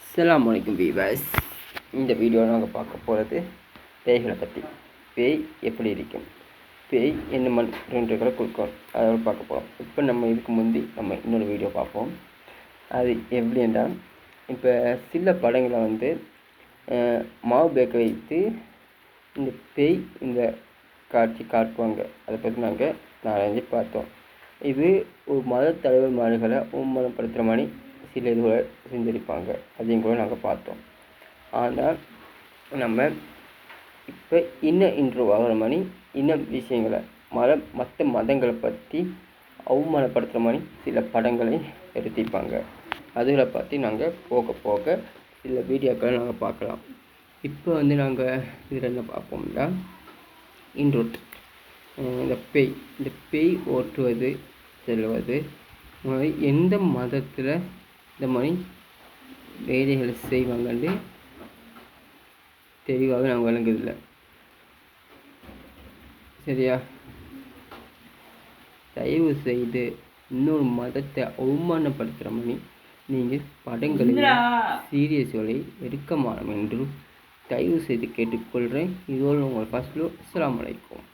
அஸ்ஸலாமு அலைக்கும் வீவர்ஸ். இந்த வீடியோவில் நாங்கள் பார்க்க போகிறது பேய்களை பற்றி. பேய் எப்படி இருக்கும், பேய் என்ன மன்றங்களை கொடுக்கும், அதோட பார்க்க போகிறோம். இப்போ நம்ம இதுக்கு முந்தி நம்ம இன்னொரு வீடியோ பார்ப்போம். அது எப்படி என்றால், இப்போ சில படங்களை மாவு பேக்க வைத்து இந்த பேய் இந்த காட்சி காட்டுவாங்க. அதை பற்றி நாங்கள் நாலஞ்சு பார்த்தோம். இது ஒரு மத தலைவர்மார்களை ஊமனப்படுத்துகிற மாதிரி சில இதுகளை செஞ்சிருப்பாங்க. அதையும் கூட நாங்கள் பார்த்தோம். ஆனால் நம்ம இப்போ இன்னும் இன்ட்ரூவ் ஆகிற மாதிரி இன்னும் விஷயங்களை மற்ற மதங்களை பற்றி அவமானப்படுத்துகிற மாதிரி சில படங்களை எடுத்திருப்பாங்க. அதில் பற்றி நாங்கள் போக போக சில வீடியோக்களை நாங்கள் பார்க்கலாம். இப்போ நாங்கள் இதில் என்ன பார்ப்போம்னா, இன்ட்ரோட் இந்த பேய் ஓட்டுவது செல்வது எந்த மதத்தில் இந்த மாதிரி வேலைகளை செய்வாங்கன்னு தெளிவாக நாங்கள் விளங்குதில்லை. சரியா? தயவு செய்து இன்னொரு மதத்தை அவமானப்படுத்துகிற மாதிரி நீங்கள் படங்களையும் சீரியஸ்களை எடுக்க மாட்டோம் என்று தயவு செய்து கேட்டுக்கொள்கிறேன். இதோடு உங்கள் ஃபர்ஸ்ட். அஸ்ஸலாமு அலைக்கும்.